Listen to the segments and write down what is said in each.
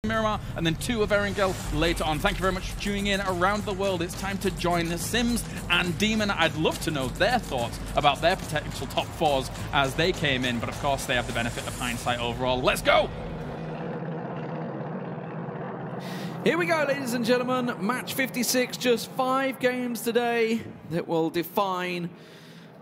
Miramar, and then 2 of Erangel later on. Thank you very much for tuning in around the world. It's time to join the Sims and Demon. I'd love to know their thoughts about their potential top 4s as they came in, but of course they have the benefit of hindsight overall. Let's go! Here we go, ladies and gentlemen. Match 56, just 5 games today that will define,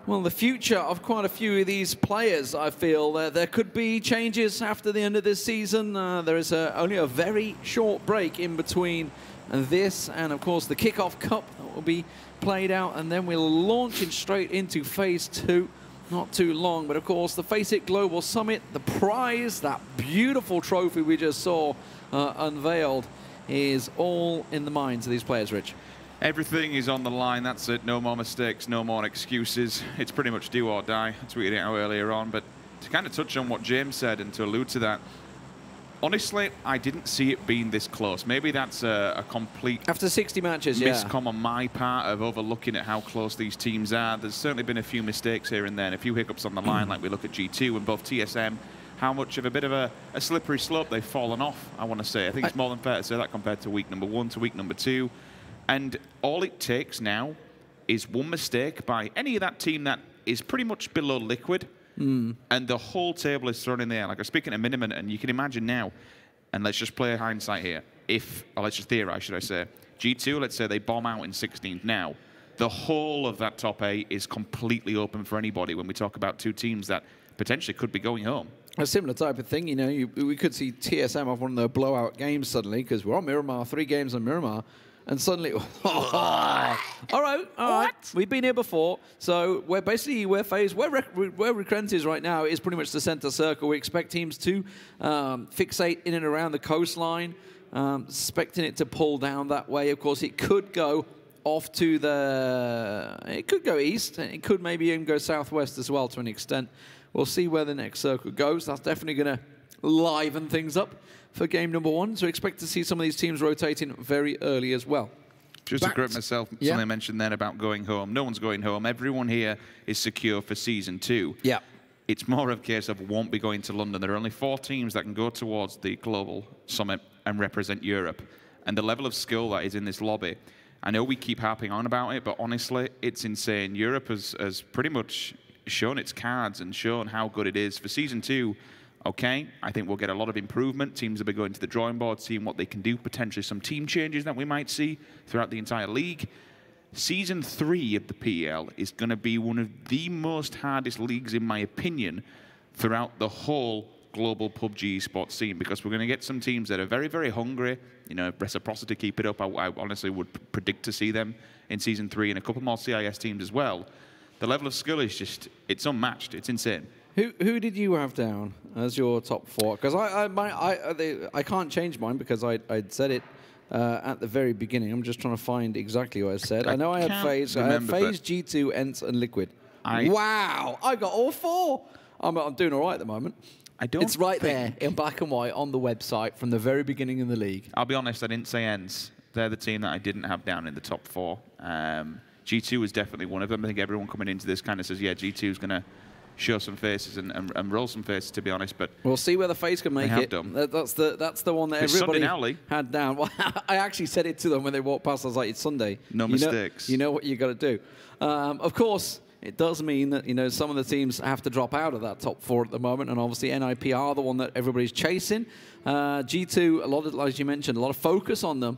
well, the future of quite a few of these players, I feel. There could be changes after the end of this season. There is only a very short break in between this and, of course, the Kickoff Cup that will be played out, and then we'll launch it straight into Phase 2. Not too long, but, of course, the FACEIT Global Summit, the prize, that beautiful trophy we just saw unveiled, is all in the minds of these players, Rich. Everything is on the line, that's it. No more mistakes, no more excuses. It's pretty much do or die. I tweeted it out earlier on, but to kind of touch on what James said and to allude to that, honestly, I didn't see it being this close. Maybe that's a complete after 60 matches, miscom on my part of overlooking at how close these teams are. There's certainly been a few mistakes here and there, and a few hiccups on the line, like we look at G2 and both TSM. How much of a bit of a slippery slope they've fallen off, I want to say. I think it's more than fair to say that compared to week number 1 to week number 2. And all it takes now is one mistake by any of that team that is pretty much below Liquid, and the whole table is thrown in the air. Like, I'm speaking at minimum, and you can imagine now, and let's just play hindsight here, or let's just theorize, should I say, G2, let's say they bomb out in 16th now, the whole of that top 8 is completely open for anybody when we talk about 2 teams that potentially could be going home. A similar type of thing, you know, we could see TSM off one of their blowout games suddenly, because we're on Miramar, 3 games on Miramar, and suddenly, all right, we've been here before, so we're basically, where Recrent is right now is pretty much the center circle. We expect teams to fixate in and around the coastline, expecting it to pull down that way. Of course, it could go off to it could go east, and it could maybe even go southwest as well to an extent. We'll see where the next circle goes. That's definitely going to liven things up for game number 1. So expect to see some of these teams rotating very early as well. Just to correct myself, something I mentioned then about going home. No one's going home. Everyone here is secure for Season 2. Yeah. It's more of a case of won't be going to London. There are only 4 teams that can go towards the Global Summit and represent Europe. And the level of skill that is in this lobby, I know we keep harping on about it, but honestly, it's insane. Europe has pretty much shown its cards and shown how good it is. For Season 2, okay, I think we'll get a lot of improvement. Teams will be going to the drawing board, seeing what they can do, potentially some team changes that we might see throughout the entire league. Season 3 of the PEL is going to be one of the most hardest leagues, in my opinion, throughout the whole global PUBG esports scene, because we're going to get some teams that are very, very hungry. You know, reciprocity, keep it up. I honestly would predict to see them in Season 3 and a couple more CIS teams as well. The level of skill is just, it's unmatched. It's insane. Who did you have down as your top 4? Because I can't change mine because I'd said it at the very beginning. I'm just trying to find exactly what I said. I know I had FaZe. I had FaZe, G2, ENCE, and Liquid. Wow, I got all 4. I'm doing all right at the moment. It's right there in black and white on the website from the very beginning of the league. I'll be honest, I didn't say ENCE. They're the team that I didn't have down in the top 4. G2 is definitely one of them. I think everyone coming into this kind of says, yeah, G2 is going to show some faces and roll some faces, to be honest. But we'll see whether FaZe can make it. That's the one that everybody had down. Well, I actually said it to them when they walked past. I was like, it's Sunday. No mistakes. You know what you got to do. Of course, it does mean that, you know, some of the teams have to drop out of that top 4 at the moment, and obviously NIP are the one that everybody's chasing. G2, a lot of, as you mentioned, a lot of focus on them.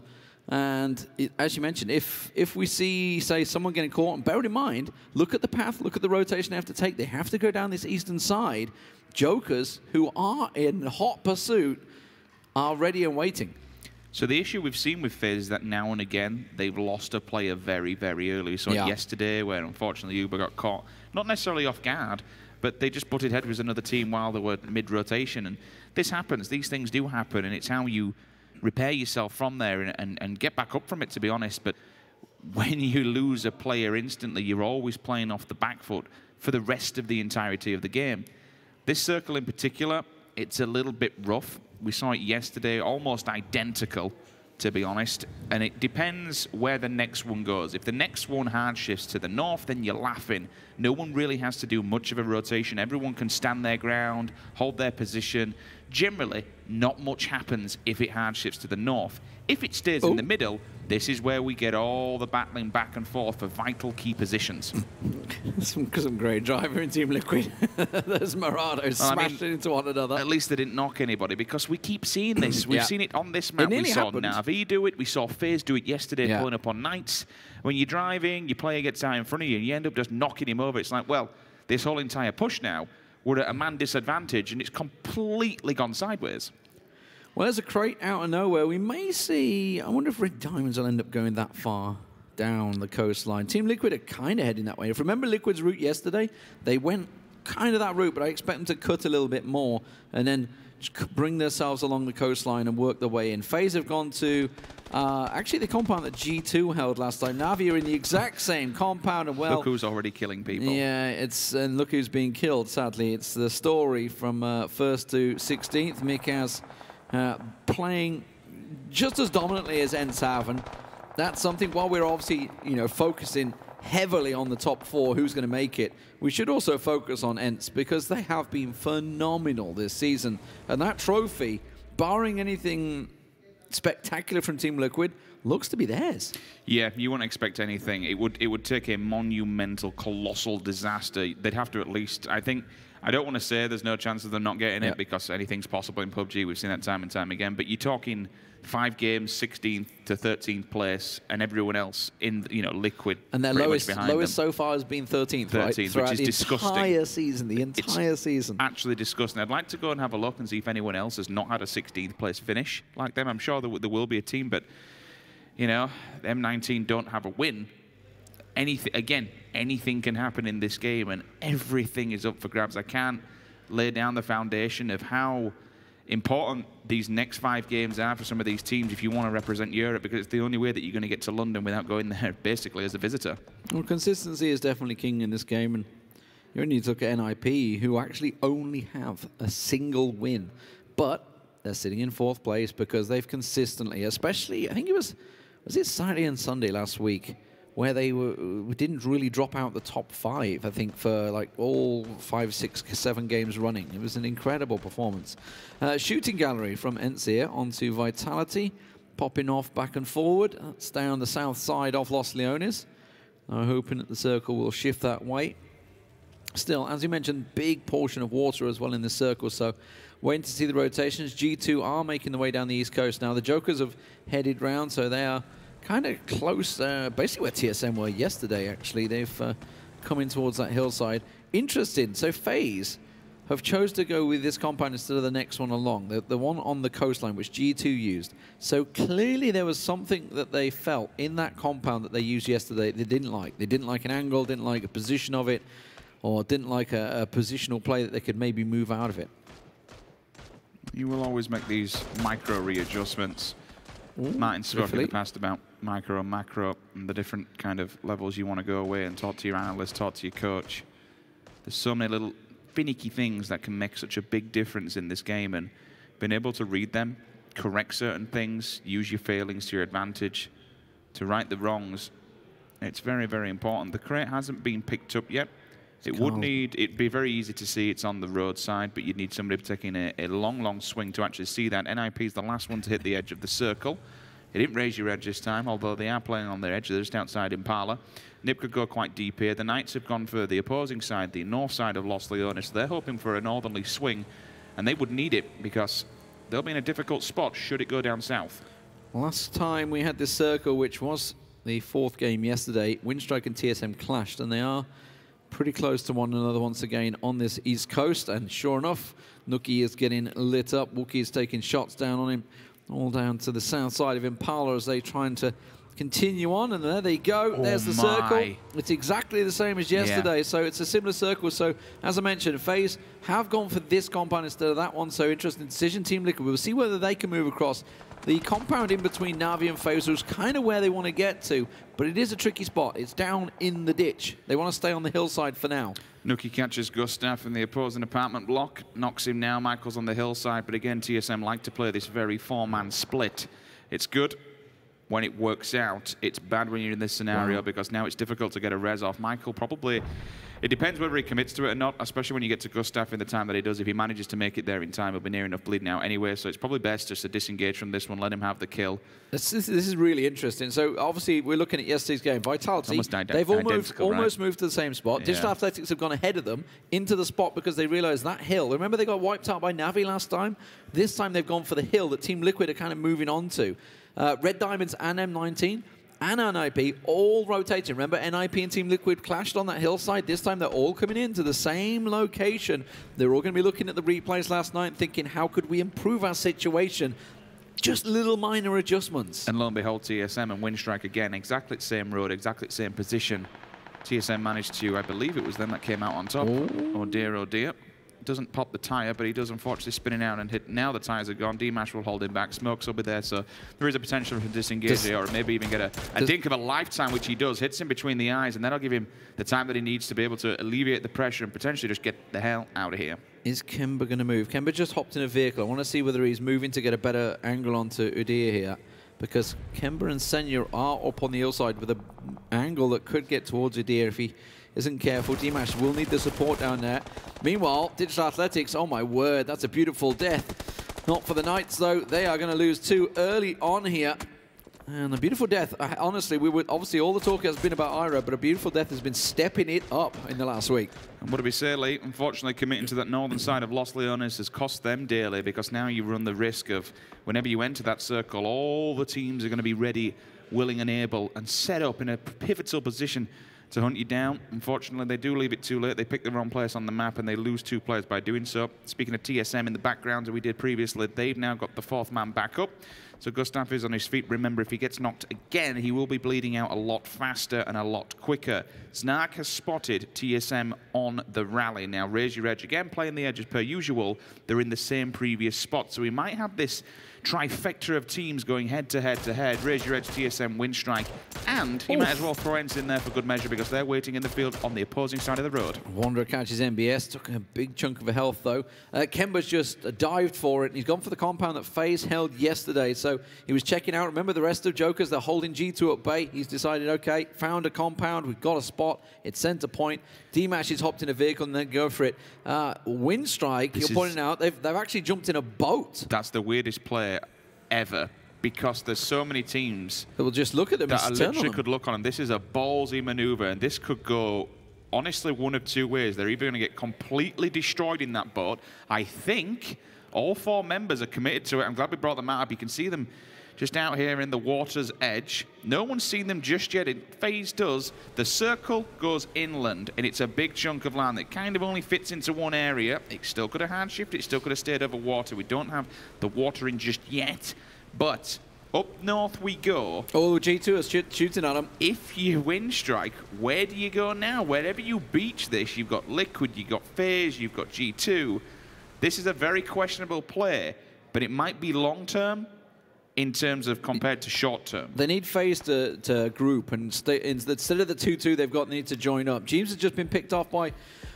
And as you mentioned, if we see, say, someone getting caught, and bear in mind, look at the path, look at the rotation they have to take. They have to go down this eastern side. Jokers, who are in hot pursuit, are ready and waiting. So the issue we've seen with FaZe is that now and again, they've lost a player very, very early. We saw it yesterday where, unfortunately, Uber got caught, not necessarily off guard, but they just butted heads with another team while they were mid-rotation. And this happens. These things do happen, and it's how you repair yourself from there and get back up from it, to be honest. But when you lose a player instantly, you're always playing off the back foot for the rest of the entirety of the game. This circle in particular, it's a little bit rough. We saw it yesterday, almost identical, to be honest. And it depends where the next one goes. If the next one hard shifts to the north, then you're laughing. No one really has to do much of a rotation. Everyone can stand their ground, hold their position, generally, not much happens if it hard shifts to the north. If it stays in the middle, this is where we get all the battling back and forth for vital key positions. some great driver in Team Liquid. There's Marados smashing into one another. At least they didn't knock anybody, because we keep seeing this. We've seen it on this map. We saw Na'Vi do it. We saw FaZe do it yesterday, pulling up on Knights. When you're driving, your player gets out in front of you, and you end up just knocking him over. It's like, well, this whole entire push now, we're at a man disadvantage, and it's completely gone sideways. Well, there's a crate out of nowhere. We may see... I wonder if Red Diamonds will end up going that far down the coastline. Team Liquid are kind of heading that way. If you remember Liquid's route yesterday, they went kind of that route, but I expect them to cut a little bit more and then bring themselves along the coastline and work their way in. FaZe have gone to... actually, the compound that G2 held last time. Na'Vi are in the exact same compound, and well... Look who's already killing people. Yeah, and look who's being killed, sadly. It's the story from 1st to 16th. Mikaz playing just as dominantly as ENCE have, and that's something, while we're obviously, focusing heavily on the top 4, who's going to make it, we should also focus on ENCE, because they have been phenomenal this season. And that trophy, barring anything spectacular from Team Liquid, looks to be theirs. Yeah, you wouldn't expect anything. It would take a monumental, colossal disaster. They'd have to at least, I don't want to say there's no chance of them not getting it, because anything's possible in PUBG. We've seen that time and time again. But you're talking 5 games, 16th to 13th place, and everyone else in Liquid. And their lowest so far has been 13th, right? 13th, which is disgusting. The entire season. Actually disgusting. I'd like to go and have a look and see if anyone else has not had a 16th place finish like them. I'm sure there will be a team, but M19 don't have a win. Anything can happen in this game, and everything is up for grabs. I can't lay down the foundation of how important these next 5 games are for some of these teams if you want to represent Europe, because it's the only way that you're going to get to London without going there basically as a visitor. Well, consistency is definitely king in this game, and you only need to look at NIP, who actually only have a single win, but they're sitting in 4th place because they've consistently, especially, I think was it Saturday and Sunday last week, where they didn't really drop out the top 5, I think, for like all 5, 6, 7 games running. It was an incredible performance. Shooting gallery from ENCE onto Vitality, popping off back and forward. That's down the south side of Los Leones. I'm hoping that the circle will shift that way. Still, as you mentioned, big portion of water as well in the circle, so waiting to see the rotations. G2 are making the way down the east coast. Now, the Jokers have headed round, so they are kind of close, basically where TSM were yesterday, actually. They've come in towards that hillside. Interesting. So FaZe have chose to go with this compound instead of the next one along, the one on the coastline, which G2 used. So clearly there was something that they felt in that compound that they used yesterday they didn't like. They didn't like an angle, didn't like a position of it, or didn't like a positional play that they could maybe move out of it. You will always make these micro readjustments. Martin spoke in the past about micro and macro and the different kind of levels you want to go away and talk to your analyst, talk to your coach. There's so many little finicky things that can make such a big difference in this game, and being able to read them, correct certain things, use your failings to your advantage, to right the wrongs, it's very, very important. The crate hasn't been picked up yet. It'd be very easy to see it's on the roadside, but you'd need somebody taking a long, long swing to actually see that. NIP is the last one to hit the edge of the circle. It didn't raise your edge this time, although they are playing on their edge. They're just outside Impala. Nip could go quite deep here. The Knights have gone for the opposing side, the north side of Los Leones. They're hoping for a northerly swing, and they would need it because they'll be in a difficult spot should it go down south. Last time we had this circle, which was the 4th game yesterday, Winstrike and TSM clashed, and they are pretty close to one another once again on this east coast. And sure enough, Nuki is getting lit up. Wookie is taking shots down on him, all down to the south side of Impala as they trying to continue on. And there they go. There's the circle. It's exactly the same as yesterday. So it's a similar circle. So as I mentioned, FaZe have gone for this compound instead of that one. So interesting decision. Team Liquid, we'll see whether they can move across. The compound in between Na'Vi and FaZe was kind of where they want to get to, but it is a tricky spot. It's down in the ditch. They want to stay on the hillside for now. Nuki catches Gustav in the opposing apartment block, knocks him now. Michael's on the hillside, but again, TSM like to play this very 4-man split. It's good. when it works out, it's bad when you're in this scenario because now it's difficult to get a res off. Michael probably, it depends whether he commits to it or not, especially when you get to Gustav in the time that he does. If he manages to make it there in time, he'll be near enough bleeding out anyway, so it's probably best just to disengage from this one, let him have the kill. This is really interesting. So obviously we're looking at yesterday's game. Vitality, they've almost moved to the same spot. Digital Athletics have gone ahead of them into the spot because they realized that hill. Remember they got wiped out by Navi last time? This time they've gone for the hill that Team Liquid are kind of moving on to. Red Diamonds and M19 and NIP all rotating. Remember, NIP and Team Liquid clashed on that hillside. This time they're all coming into the same location. They're all going to be looking at the replays last night and thinking, how could we improve our situation? Just little minor adjustments. And lo and behold, TSM and Winstrike again, exactly the same road, exactly the same position. TSM managed to, I believe it was them that came out on top. Oh dear, oh dear. Doesn't pop the tyre, but he does unfortunately spinning out and hit. Now the tyres are gone. Dmash will hold him back. Smokes will be there, so there is a potential for disengage here, or maybe even get a dink of a lifetime, which he does. Hits him between the eyes, and that'll give him the time that he needs to be able to alleviate the pressure and potentially just get the hell out of here. Is Kemba going to move? Kemba just hopped in a vehicle. I want to see whether he's moving to get a better angle onto Udyr here, because Kemba and Senya are up on the hillside with an angle that could get towards Udyr if he isn't careful. Dmash will need the support down there. Meanwhile, Digital Athletics, oh my word, that's a beautiful death. Not for the Knights, though. They are going to lose 2 early on here. And a beautiful death. Honestly, obviously all the talk has been about Ira, but a beautiful death has been stepping it up in the last week. And what do we say, Lee? Unfortunately, committing to that northern side of Los Leones has cost them dearly, because now you run the risk of, whenever you enter that circle, all the teams are going to be ready, willing and able, and set up in a pivotal position to hunt you down. Unfortunately, they do leave it too late. They pick the wrong place on the map, and they lose 2 players by doing so. Speaking of TSM in the background, as we did previously, they've now got the 4th man back up. So Gustav is on his feet. Remember, if he gets knocked again, he will be bleeding out a lot faster and a lot quicker. Snark has spotted TSM on the rally. Now, Raise Your Edge, again, playing the edge as per usual. They're in the same previous spot, so we might have this trifecta of teams going head-to-head to head. Raise Your Edge, TSM, Winstrike, and he might as well throw ENCE in there for good measure, because they're waiting in the field on the opposing side of the road. Wanderer catches MBS, took a big chunk of a health though. Kemba's just dived for it, and he's gone for the compound that FaZe held yesterday, so he was checking out. Remember the rest of Jokers, they're holding G2 at bay. He's decided, okay, found a compound, we've got a spot, it's center point. Dmash has hopped in a vehicle and then go for it. Winstrike, you're pointing out, they've actually jumped in a boat. That's the weirdest play ever, because there's so many teams that will just look at them that literally could look on them. This is a ballsy maneuver, and this could go, honestly, one of 2 ways. They're either going to get completely destroyed in that boat. I think all 4 members are committed to it. I'm glad we brought them out. You can see them just out here in the water's edge. No one's seen them just yet. FaZe does. The circle goes inland, and it's a big chunk of land that kind of only fits into one area. It still could have hard shifted. It still could have stayed over water. We don't have the water in just yet, but up north we go. Oh, G2 is shooting at him. If you Winstrike, where do you go now? Wherever you beach this, you've got Liquid, you've got FaZe, you've got G2. This is a very questionable play, but it might be long-term in terms of compared to short-term. They need FaZe to group, and instead of the 2-2 they've got, they need to join up. James has just been picked off by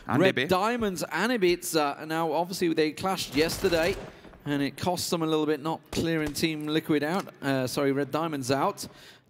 Red Diamonds and Ibits. Now, obviously, they clashed yesterday, and it cost them a little bit not clearing Team Liquid out. Sorry, Red Diamonds out.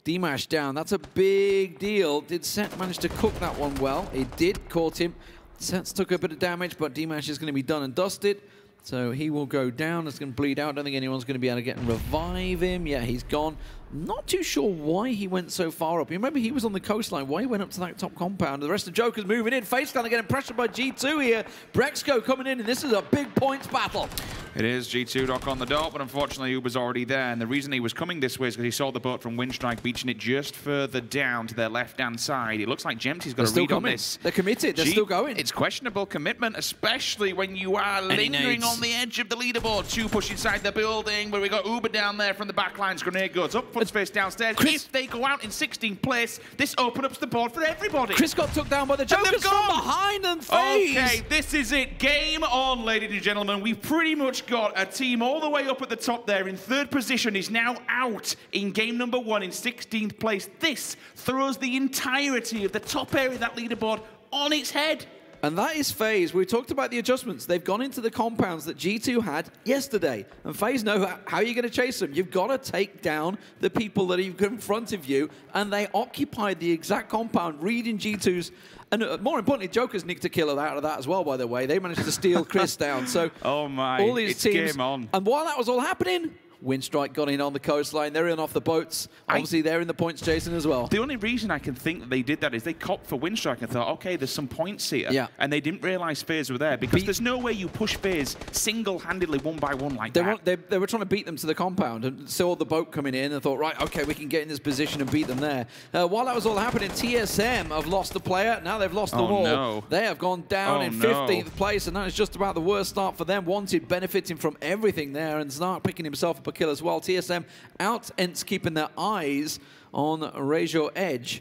Dmash down. That's a big deal. Did Set manage to cook that one well? It did, caught him. Set's took a bit of damage, but Dmash is going to be done and dusted. So he will go down. It's going to bleed out. I don't think anyone's going to be able to get and revive him. Yeah, he's gone. Not too sure why he went so far up. You remember he was on the coastline. Why he went up to that top compound? The rest of Joker's moving in. FaZe Clan are getting pressured by G2 here. Brexco coming in, and this is a big points battle. It is G2 knock on the door, but unfortunately Uber's already there. And the reason he was coming this way is because he saw the boat from Winstrike beaching it just further down to their left-hand side. It looks like Gemty's got a read on this. They're committed. They're still going. It's questionable commitment, especially when you are lingering on the edge of the leaderboard. 2 push inside the building, but we got Uber down there from the back lines. Grenade goes up, foot space downstairs. Chris, if they go out in 16th place, this opens up the board for everybody. Chris got took down by the Jokers from behind and FaZe. Okay, this is it. Game on, ladies and gentlemen. We've pretty much got a team all the way up at the top there in 3rd position is now out in game number 1 in 16th place. This throws the entirety of the top area of that leaderboard on its head. And that is FaZe. We talked about the adjustments. They've gone into the compounds that G2 had yesterday. And FaZe know how you're going to chase them. You've got to take down the people that are in front of you. And they occupied the exact compound, reading G2's. And more importantly, Joker's nicked a kill out of that as well, by the way. They managed to steal Chris down. So oh my, all these it's teams. game on. And while that was all happening, Winstrike got in on the coastline. They're in off the boats. Obviously, they're in the points chasing as well. The only reason I can think that they did that is they copped for Winstrike and thought, okay, there's some points here. Yeah. And they didn't realize FaZe were there because there's no way you push FaZe single-handedly one by one like that. They were trying to beat them to the compound and saw the boat coming in and thought, right, okay, we can get in this position and beat them there. While that was all happening, TSM have lost a player. Now they've lost them all. No. They have gone down in 15th place, and that is just about the worst start for them. Wanted benefiting from everything there, and Snark picking himself up a kill as well. TSM out ENCE keeping their eyes on Razor Edge.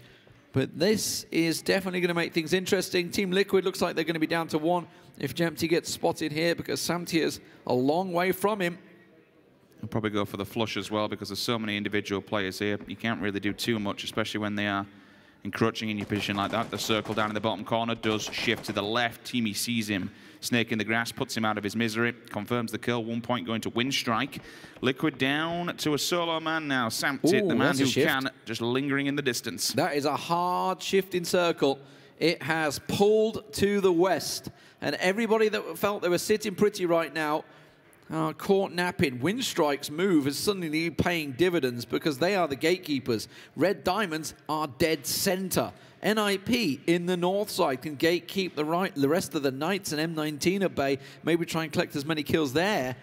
But this is definitely going to make things interesting. Team Liquid looks like they're going to be down to 1 if Jempty gets spotted here, because Samtier's a long way from him. I'll probably go for the flush as well because there's so many individual players here. You can't really do too much, especially when they are encroaching in your position like that. The circle down in the bottom corner does shift to the left. Teamy sees him. Snake in the grass, puts him out of his misery, confirms the kill. 1 point going to Winstrike. Liquid down to a solo man now. Samtit, the man who can, just lingering in the distance. That is a hard shifting circle. It has pulled to the west. And everybody that felt they were sitting pretty right now, caught napping. Winstrike's move is suddenly paying dividends because they are the gatekeepers. Red Diamonds are dead center. NIP in the north side can gatekeep the rest of the Knights and M19 at bay, maybe try and collect as many kills there.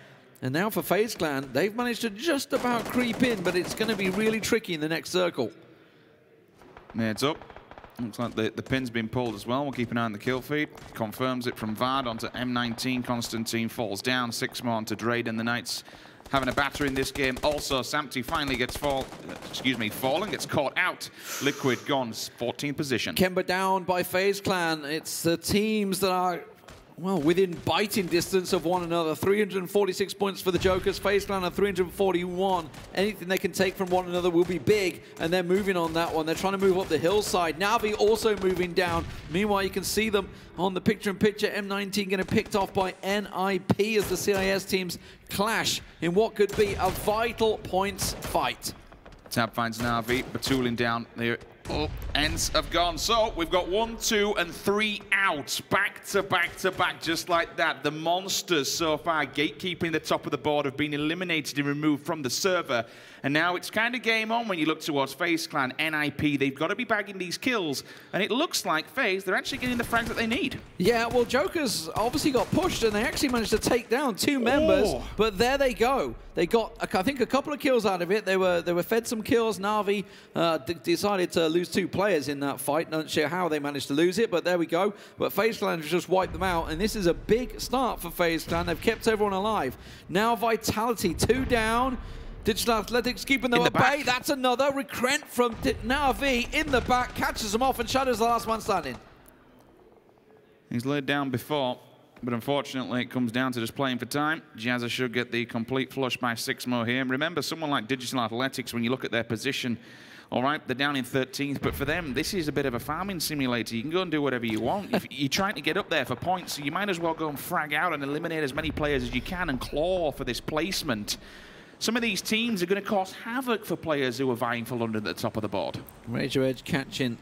And now for FaZe Clan, they've managed to just about creep in, but it's going to be really tricky in the next circle. Heads up. Looks like the pin's been pulled as well. We'll keep an eye on the kill feed. Confirms it from VOD onto M19. Constantine falls down. 6 more onto Drayden. The Knights having a batter in this game. Also, Samty finally gets fallen, gets caught out. Liquid gone, 14th position. Kemba down by FaZe Clan. It's the teams that are, well, within biting distance of one another. 346 points for the Jokers. FaZe Clan are 341. Anything they can take from one another will be big, and they're moving on that one. They're trying to move up the hillside. Navi also moving down. Meanwhile, you can see them on the picture-in-picture. M19 getting picked off by NIP as the CIS teams clash in what could be a vital points fight. Tab finds Navi, Batulin down there. Oh, ENCE have gone. So we've got 1, 2, and 3 out. Back to back to back, just like that. The monsters so far gatekeeping the top of the board have been eliminated and removed from the server. And now it's kind of game on when you look towards FaZe Clan, NIP. They've got to be bagging these kills. And it looks like FaZe, they're actually getting the frags that they need. Yeah, well, Jokers obviously got pushed, and they actually managed to take down 2 members. Oh. But there they go. They got, I think, a couple of kills out of it. They were fed some kills. Navi decided to lose 2 players in that fight. Not sure how they managed to lose it, but there we go. But FaZe Clan just wiped them out, and this is a big start for FaZe Clan. They've kept everyone alive. Now Vitality, 2 down. Digital Athletics keeping them at bay. That's another. Recrent from Navi in the back, catches them off and shatters the last one standing. He's laid down before, but unfortunately it comes down to just playing for time. Jazza should get the complete flush by 6 more here. And remember, someone like Digital Athletics, when you look at their position, all right, they're down in 13th, but for them, this is a bit of a farming simulator. You can go and do whatever you want. If you're trying to get up there for points, so you might as well go and frag out and eliminate as many players as you can and claw for this placement. Some of these teams are going to cause havoc for players who are vying for London at the top of the board. Razor Edge catching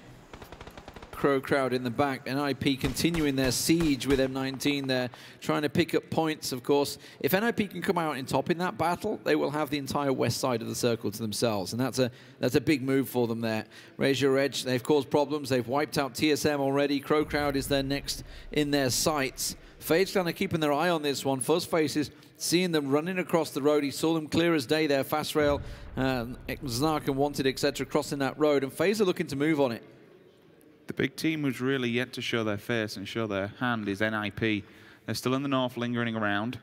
CrowCrowd in the back. NIP continuing their siege with M19 there, trying to pick up points, of course. If NIP can come out in top in that battle, they will have the entire west side of the circle to themselves, and that's a big move for them there. Razor Edge, they've caused problems. They've wiped out TSM already. CrowCrowd is their next in their sights. FaZe Clan are keeping their eye on this one. Fuzzface is seeing them running across the road. He saw them clear as day there. Fast Rail, Znark and Wanted, etc. crossing that road. And FaZe are looking to move on it. The big team who's really yet to show their face and show their hand is NIP. They're still in the north, lingering around.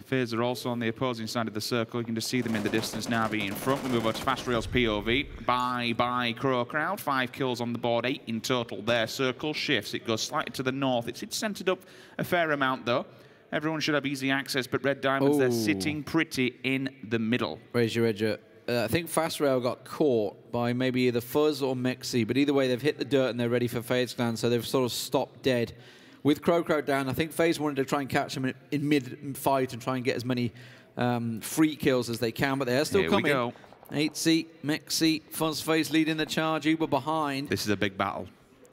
FaZe are also on the opposing side of the circle. You can just see them in the distance. Navi in front. We move over to Fast Rail's POV. By CrowCrowd. 5 kills on the board, 8 in total. Their circle shifts. It goes slightly to the north. It's centered up a fair amount, though. Everyone should have easy access, but Red Diamonds, they're sitting pretty in the middle. Razor Edge. I think Fast Rail got caught by maybe either Fuzz or Mexi, but either way, they've hit the dirt and they're ready for FaZe Clan, so they've sort of stopped dead. with CrowCrowd down. I think FaZe wanted to try and catch him in mid-fight and try and get as many free kills as they can, but they're still coming. Here we go. ENCE, Mexi, FaZe leading the charge, Uber behind. This is a big battle.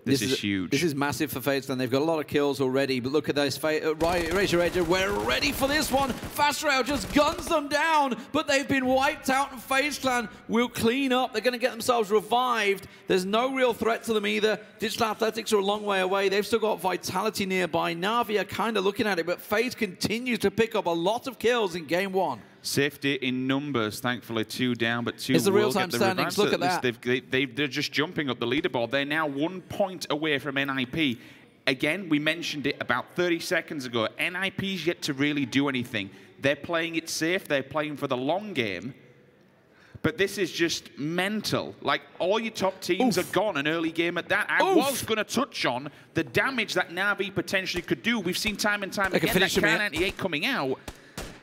This is huge. This is massive for FaZe Clan. They've got a lot of kills already, but look at this. Right, Razor Edge, we're ready for this one. Fast Rail just guns them down, but they've been wiped out, and FaZe Clan will clean up. They're going to get themselves revived. There's no real threat to them either. Digital Athletics are a long way away. They've still got Vitality nearby. Na'Vi are kind of looking at it, but FaZe continues to pick up a lot of kills in game one. Safety in numbers, thankfully 2 down, but 2 it's the will real-time get the standings. revive. Look at that. They're just jumping up the leaderboard. They're now 1 point away from NIP. Again, we mentioned it about 30 seconds ago. NIP's yet to really do anything. They're playing it safe. They're playing for the long game. But this is just mental. Like, all your top teams are gone an early game at that. I was going to touch on the damage that Na'Vi potentially could do. We've seen time and time again that K98 coming out.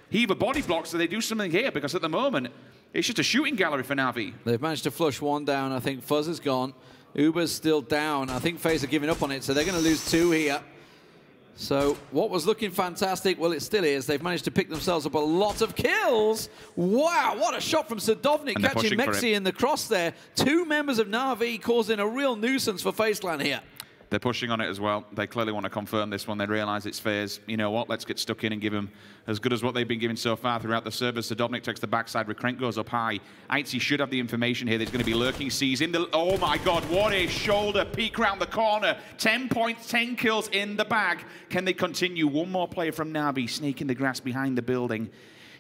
He either body blocks or they do something here, because at the moment, it's just a shooting gallery for Na'Vi. They've managed to flush 1 down. I think Fuzz is gone. Uber's still down. I think FaZe are giving up on it, so they're going to lose 2 here. So what was looking fantastic, well, it still is. They've managed to pick themselves up a lot of kills. Wow, what a shot from Sadovnik, catching Mexi in the cross there. 2 members of Na'Vi causing a real nuisance for FaZe Clan here. They're pushing on it as well. They clearly want to confirm this one. They realize it's FaZe. You know what? Let's get stuck in and give them as good as what they've been giving so far throughout the service. Sadovnik takes the backside. Recrent goes up high. ENCE should have the information here. There's going to be lurking C's in the... Oh, my God. What a shoulder peek round the corner. 10 points, 10 kills in the bag. Can they continue? 1 more player from Na'Vi sneaking the grass behind the building.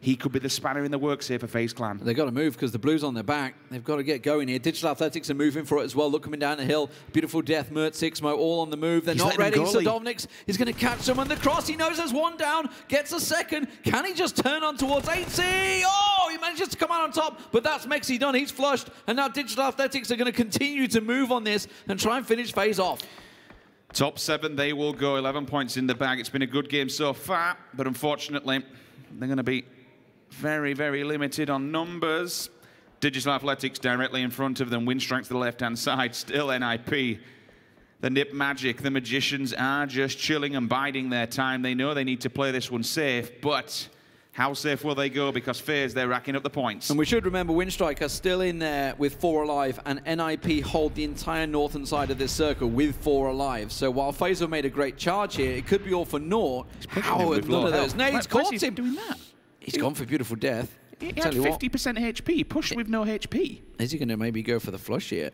He could be the spanner in the works here for FaZe Clan. They've got to move because the Blues on their back. They've got to get going here. Digital Athletics are moving for it as well. Look, coming down the hill. Beautiful death. Mert, Sixmo, all on the move. They're not ready. Sadovnik is going to catch someone. The cross. He knows there's 1 down. Gets a second. Can he just turn on towards ENCE? Oh, he manages to come out on top. But that's Mexi done. He's flushed. And now Digital Athletics are going to continue to move on this and try and finish FaZe off. Top 7, they will go. 11 points in the bag. It's been a good game so far. But unfortunately, they're going to be very, very limited on numbers. Digital Athletics directly in front of them. Winstrike to the left-hand side. Still NIP. The Nip Magic, the Magicians are just chilling and biding their time. They know they need to play this one safe, but how safe will they go? Because FaZe, they're racking up the points. And we should remember Winstrike are still in there with 4 alive, and NIP hold the entire northern side of this circle with 4 alive. So while FaZe have made a great charge here, it could be all for naught. How have none of those nades caught him? Doing that? He's gone for beautiful death. He had 50% HP, pushed with no HP. Is he going to maybe go for the flush here?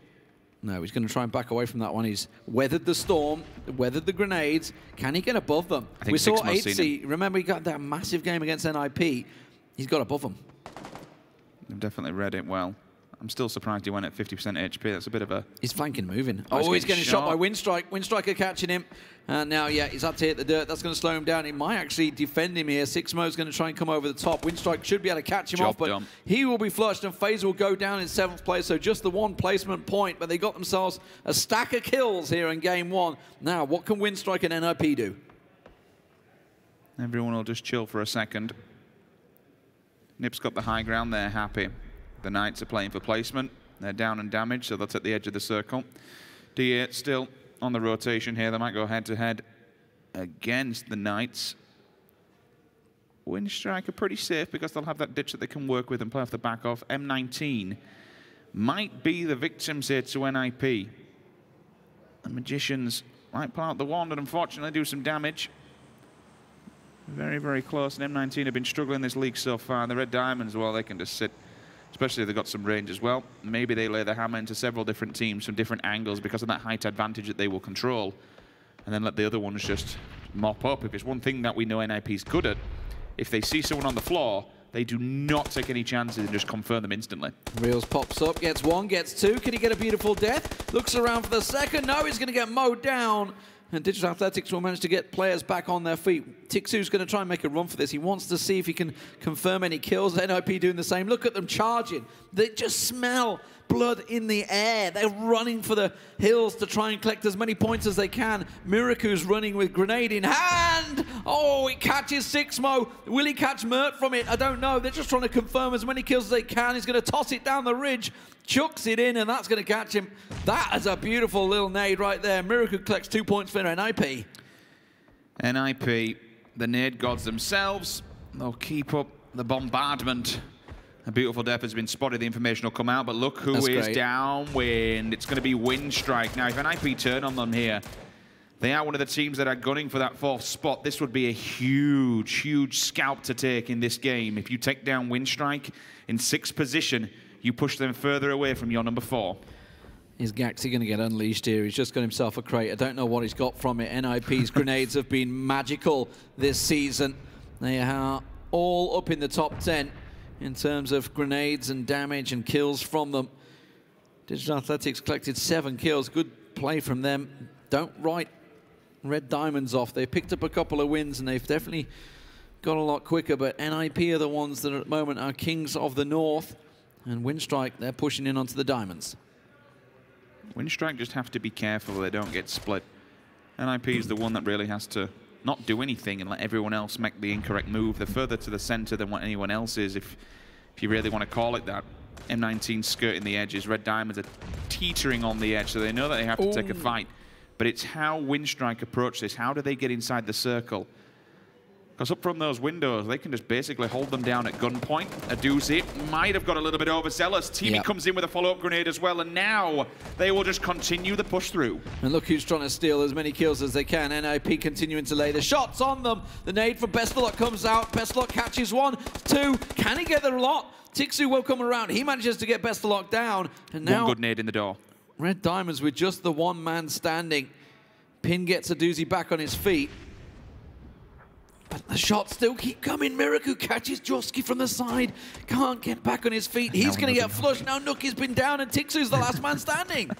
No, he's going to try and back away from that one. He's weathered the storm, weathered the grenades. Can he get above them? We saw ENCE. Remember, he got that massive game against NIP. He's got above them. I've definitely read it well. I'm still surprised he went at 50% HP. That's a bit of a... He's flanking moving. Oh, he's getting shot by Winstrike. Winstrike are catching him. And now, yeah, he's had to hit the dirt. That's going to slow him down. He might actually defend him here. Sixmo's going to try and come over the top. Winstrike should be able to catch him off, but he will be flushed, and FaZe will go down in 7th place. So just the 1 placement point, but they got themselves a stack of kills here in game 1. Now, what can Winstrike and NIP do? Everyone will just chill for a second. Nip's got the high ground. They're happy. The Knights are playing for placement. They're down and damaged, so they'll take the edge of the circle. D8 still on the rotation here. They might go head-to-head against the Knights. Winstrike are pretty safe because they'll have that ditch that they can work with and play off the back of. M19 might be the victims here to NIP. The Magicians might pull out the wand and unfortunately do some damage. Very, very close. And M19 have been struggling this league so far. And the Red Diamonds, well, they can just sit. Especially if they've got some range as well. Maybe they lay the hammer into several different teams from different angles because of that height advantage that they will control. And then let the other ones just mop up. If it's one thing that we know NIP's good at, if they see someone on the floor, they do not take any chances and just confirm them instantly. Reels pops up, gets 1, gets 2. Can he get a beautiful death? Looks around for the second. No, he's going to get mowed down. And Digital Athletics will manage to get players back on their feet. Tixu's going to try and make a run for this. He wants to see if he can confirm any kills. NIP doing the same. Look at them charging. They just smell blood in the air. They're running for the hills to try and collect as many points as they can. Miraku's running with grenade in hand. Oh, he catches Sixmo. Will he catch Mert from it? I don't know. They're just trying to confirm as many kills as they can. He's going to toss it down the ridge. Chucks it in, and that's going to catch him. That is a beautiful little nade right there. Miracle collects 2 points for NIP. NIP, the nade gods themselves, they'll keep up the bombardment. A beautiful death has been spotted. The information will come out, but look who is downwind. It's going to be Winstrike. Now, if NIP turn on them here, they are one of the teams that are gunning for that 4th spot. This would be a huge, huge scalp to take in this game. If you take down Winstrike in 6th position, you push them further away from your number 4. Is Gaxi going to get unleashed here? He's just got himself a crate. I don't know what he's got from it. NIP's grenades have been magical this season. They are all up in the top 10 in terms of grenades and damage and kills from them. Digital Athletics collected 7 kills. Good play from them. Don't write Red Diamonds off. They picked up a couple of wins and they've definitely got a lot quicker, but NIP are the ones that at the moment are kings of the north, and Winstrike, they're pushing in onto the Diamonds. Winstrike just have to be careful they don't get split. NIP is the one that really has to not do anything and let everyone else make the incorrect move. They're further to the center than what anyone else is, if you really want to call it that. M19 skirting the edges. Red Diamonds are teetering on the edge, so they know that they have to take a fight. But it's how Winstrike approach this. How do they get inside the circle? Because up from those windows, they can just basically hold them down at gunpoint. Aduzi might have got a little bit overzealous. TV comes in with a follow-up grenade as well, and now they will just continue the push through. And look who's trying to steal as many kills as they can. NIP continuing to lay the shots on them. The nade from Bestalot comes out. Bestalot catches 1, 2. Can he get the lot? Tixu will come around. He manages to get Bestalot down. And now, one good nade in the door. Red Diamonds with just the 1 man standing. Pin gets Aduzi back on his feet. But the shots still keep coming. Miraku catches Joski from the side. Can't get back on his feet. He's going to get flushed. Now Nuki's been down and Tixu's the last man standing.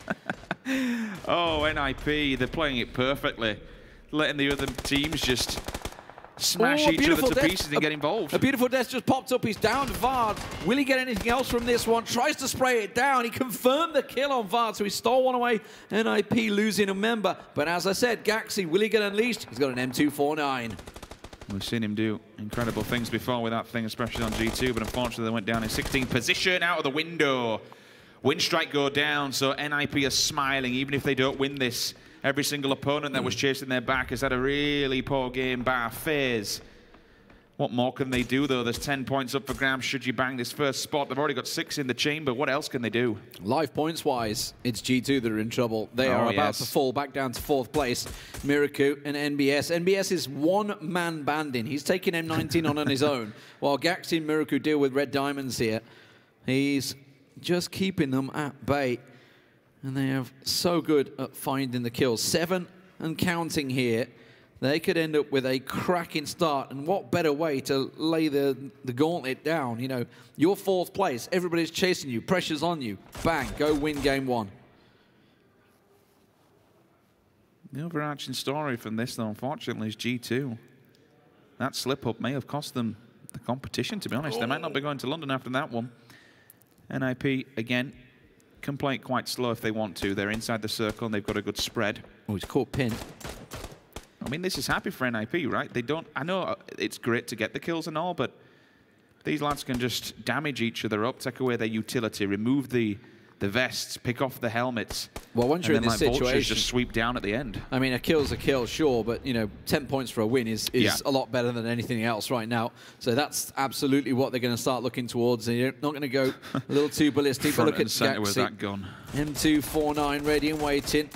Oh, NIP, they're playing it perfectly. Letting the other teams just smash each other to pieces and get involved. A beautiful death just popped up. He's down to Vard. Will he get anything else from this one? Tries to spray it down. He confirmed the kill on Vard, so he stole one away. NIP losing a member. But as I said, Gaxi, will he get unleashed? He's got an M249. We've seen him do incredible things before with that thing, especially on G2, but unfortunately they went down in 16th position out of the window. Winstrike go down, so NIP are smiling, even if they don't win this. Every single opponent that was chasing their back has had a really poor game bar FaZe. What more can they do, though? There's 10 points up for grabs should you bang this first spot. They've already got 6 in the chamber. What else can they do? Life points-wise, it's G2 that are in trouble. They are about to fall back down to 4th place. Miraku and NBS. NBS is 1-man banding. He's taking M19 on his own, while Gaxi and Miraku deal with Red Diamonds here. He's just keeping them at bay. And they are so good at finding the kills. 7 and counting here. They could end up with a cracking start, and what better way to lay the gauntlet down? You know, you're 4th place, everybody's chasing you, pressure's on you. Bang, go win game 1. The overarching story from this, though, unfortunately, is G2. That slip-up may have cost them the competition, to be honest. They might not be going to London after that one. NIP, again, can play it quite slow if they want to. They're inside the circle, and they've got a good spread. Oh, he's caught Pin. I mean, this is happy for NIP, right? They don't... I know it's great to get the kills and all, but these lads can just damage each other up, take away their utility, remove the vests, pick off the helmets. Well, once you're in this situation, just sweep down at the end. I mean, a kill's a kill, sure, but, you know, 10 points for a win is a lot better than anything else right now. So that's absolutely what they're going to start looking towards. And you're not going to go a little too ballistic, but look at Gaxi with that gun. M249 ready and waiting.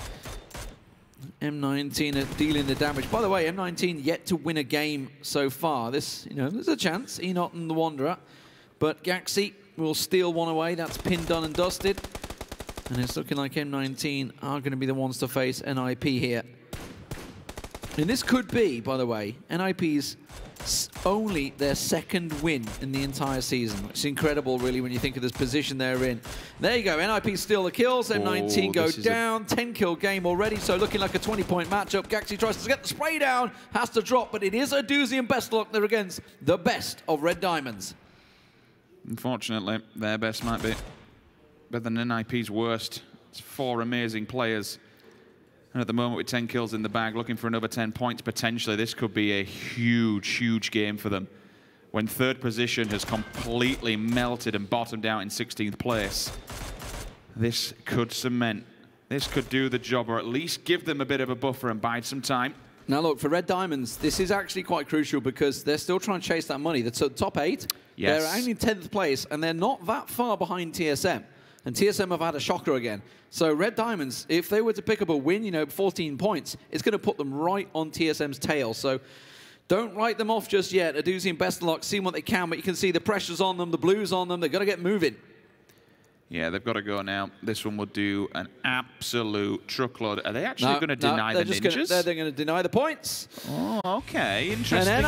M19 are dealing the damage. By the way, M19 yet to win a game so far. This, you know, there's a chance. Enot and the Wanderer. But Gaxi will steal one away. That's Pin done and dusted. And it's looking like M19 are going to be the ones to face NIP here. And this could be, by the way, NIP's only their 2nd win in the entire season. It's incredible, really, when you think of this position they're in. There you go. NIP steal the kills. M19 go down. 10-kill game already, so looking like a 20-point matchup. Gaxi tries to get the spray down. Has to drop, but it is Aduzi and Bestalot there against the best of Red Diamonds. Unfortunately, their best might be better than NIP's worst. It's 4 amazing players. And at the moment, with 10 kills in the bag, looking for another 10 points potentially, this could be a huge, huge game for them. When 3rd position has completely melted and bottomed out in 16th place, this could cement. This could do the job, or at least give them a bit of a buffer and bide some time. Now look, for Red Diamonds, this is actually quite crucial because they're still trying to chase that money. They're top 8. Yes. They're only 10th place, and they're not that far behind TSM. And TSM have had a shocker again. So Red Diamonds, if they were to pick up a win, you know, 14 points, it's going to put them right on TSM's tail. So don't write them off just yet. Aduzi and Best of Luck, seeing what they can, but you can see the pressure's on them, the blue's on them. They've got to get moving. Yeah, they've got to go now. This one would do an absolute truckload. Are they actually going to deny the ninjas? They're going to deny the points. Oh, okay. Interesting.